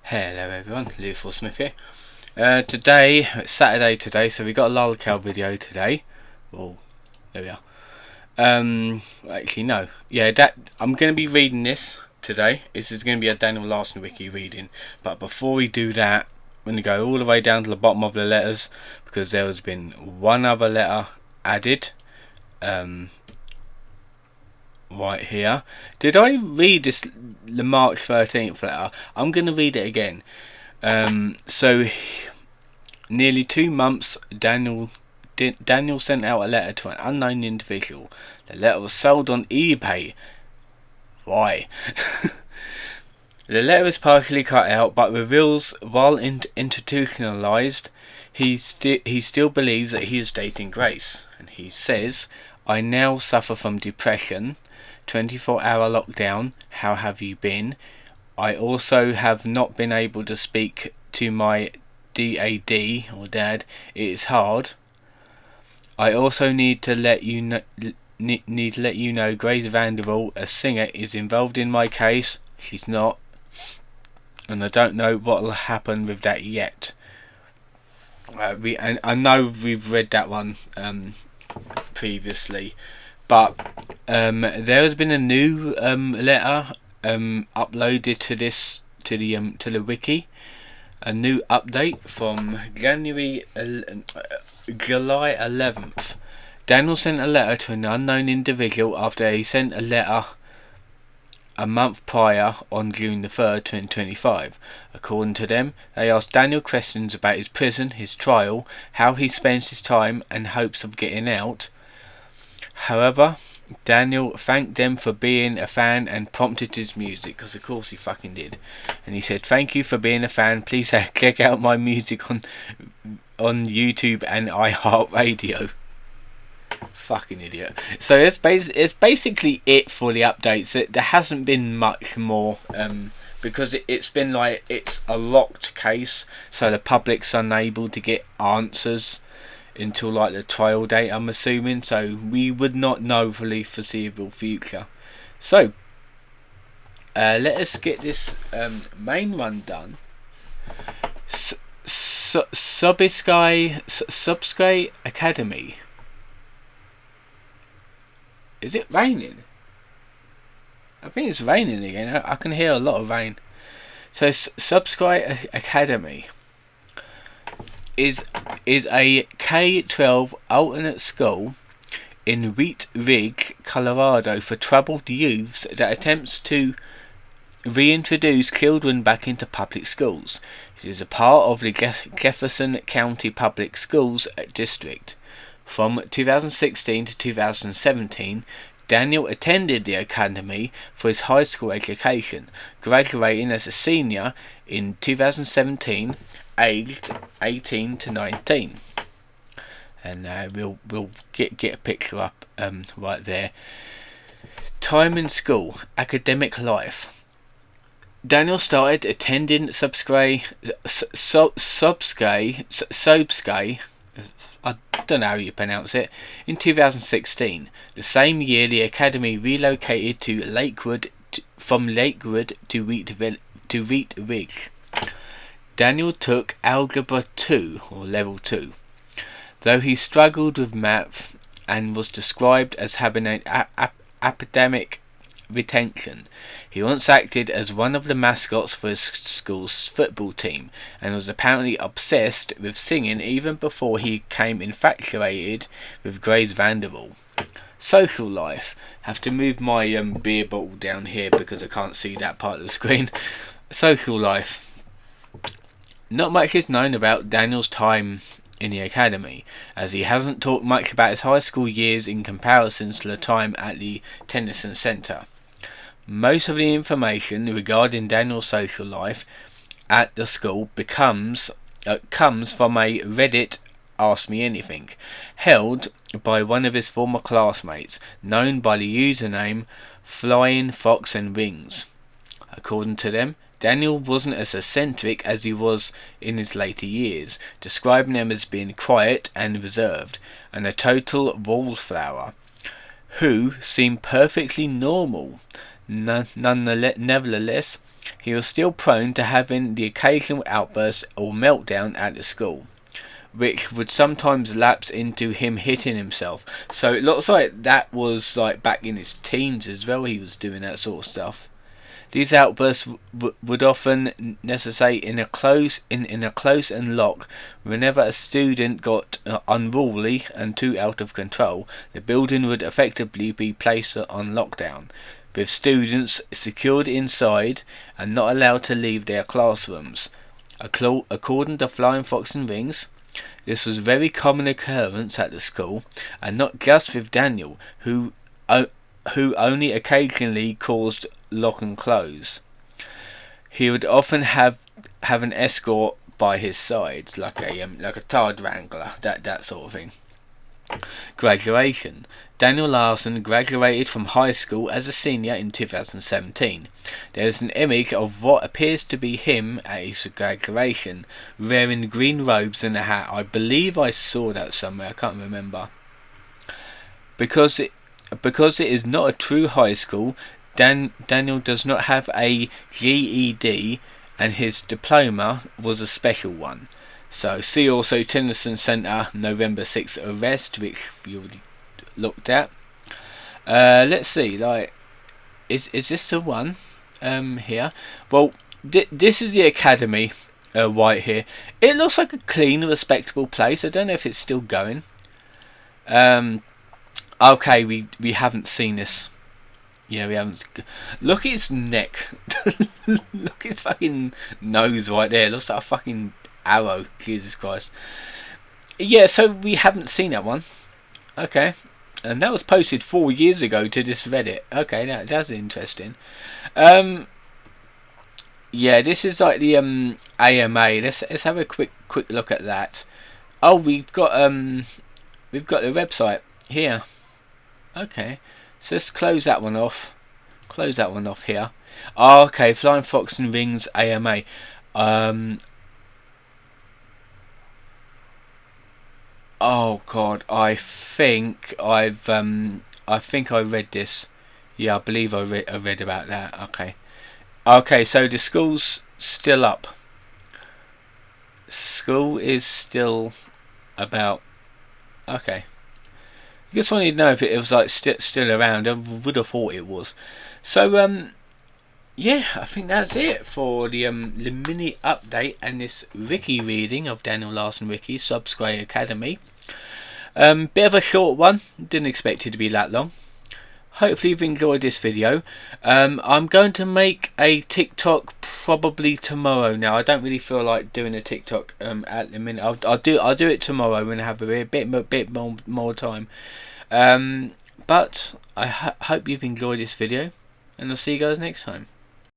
Hello everyone, Lethal Smith here. Today, it's Saturday today, so we got a lolcow video today. Oh, there we are. Actually no. Yeah, I'm going to be reading this today. This is going to be a Daniel Larson Wiki reading. But before we do that, I'm going to go all the way down to the bottom of the letters, because there has been one other letter added. Right here. Did I read this, the March 13th letter? I'm going to read it again. So nearly 2 months, Daniel sent out a letter to an unknown individual. The letter was sold on eBay. Why? The letter is partially cut out, but reveals while institutionalized, he still believes that he is dating Grace. And he says, "I now suffer from depression. 24-hour lockdown. How have you been? I also have not been able to speak to my DAD or dad. It is hard. I also need to let you know Grace Vanderbilt, a singer, is involved in my case. She's not, and I don't know what will happen with that yet." And I know we've read that one previously, but there has been a new letter uploaded to the wiki. A new update from July 11th. Daniel sent a letter to an unknown individual after he sent a letter a month prior on June the 3rd, 2025. According to them, they asked Daniel questions about his prison, his trial, how he spends his time and hopes of getting out. However, Daniel thanked them for being a fan and prompted his music, because of course he fucking did. And he said, "Thank you for being a fan. Please check out my music on YouTube and iHeartRadio." Fucking idiot. So it's basically it for the updates. There hasn't been much more because it's been like, it's a locked case, so the public's unable to get answers until like the trial date, I'm assuming. So we would not know for the foreseeable future. So let us get this main one done. Sobesky Academy. Is it raining? I think it's raining again. I can hear a lot of rain. So Sobesky Academy is a K-12 alternate school in Wheat Ridge, Colorado, for troubled youths that attempts to reintroduce children back into public schools. It is a part of the Jefferson County Public Schools District. From 2016 to 2017, Daniel attended the academy for his high school education, graduating as a senior in 2017, aged 18 to 19. And we'll get a picture up right there. Time in school, academic life. Daniel started attending Sobesky, I don't know how you pronounce it, in 2016. The same year, the academy relocated to from Lakewood to Wheat Ridge. Daniel took Algebra 2, or Level 2. Though he struggled with math and was described as having an academic retention, he once acted as one of the mascots for his school's football team and was apparently obsessed with singing even before he became infatuated with Grace Vanderbilt. Social life. Have to move my beer bottle down here because I can't see that part of the screen. Social life. Not much is known about Daniel's time in the academy, as he hasn't talked much about his high school years in comparison to the time at the Tennyson Center. Most of the information regarding Daniel's social life at the school comes from a Reddit Ask Me Anything held by one of his former classmates, known by the username Flying Fox and Rings. According to them, Daniel wasn't as eccentric as he was in his later years, describing him as being quiet and reserved, and a total wallflower, who seemed perfectly normal. Nevertheless, he was still prone to having the occasional outburst or meltdown at the school, which would sometimes lapse into him hitting himself. So it looks like that was like back in his teens as well, he was doing that sort of stuff. These outbursts would often necessitate in a close and lock. Whenever a student got unruly and too out of control, the building would effectively be placed on lockdown, with students secured inside and not allowed to leave their classrooms. According to Flying Fox and Rings, this was a very common occurrence at the school, and not just with Daniel, who only occasionally caused lock and close. He would often have an escort by his side, like a tard wrangler, that sort of thing. Graduation. Daniel Larson graduated from high school as a senior in 2017. There is an image of what appears to be him at his graduation, wearing green robes and a hat. I believe I saw that somewhere, I can't remember. Because it is not a true high school, Daniel does not have a GED, and his diploma was a special one. So see also Tennyson Centre November 6th arrest, which we already looked at. Let's see, like, is this the one here? Well, this is the academy right here. It looks like a clean, respectable place. I don't know if it's still going. Okay, we haven't seen this. Yeah, we haven't. Look at its neck. Look at its fucking nose right there. It looks like a fucking arrow. Jesus Christ. Yeah, so we haven't seen that one. Okay. And that was posted 4 years ago to this Reddit. Okay, that's interesting. Yeah, this is like the AMA. Let's have a quick look at that. Oh, we've got the website here. Okay, so let's close that one off. Close that one off here. Oh, okay, Flying Fox and Rings AMA. Oh God, I think I read this. Yeah, I believe I read about that. Okay. Okay, so the school's still up. School is still about. Okay. Just wanted to know if it was like still around. I would have thought it was. So yeah, I think that's it for the mini update and this wiki reading of Daniel Larson Wiki Sobesky Academy. Bit of a short one. Didn't expect it to be that long. Hopefully you've enjoyed this video. I'm going to make a TikTok probably tomorrow. Now I don't really feel like doing a TikTok at the minute. I'll do it tomorrow when I have a bit more time. But I hope you've enjoyed this video, and I'll see you guys next time.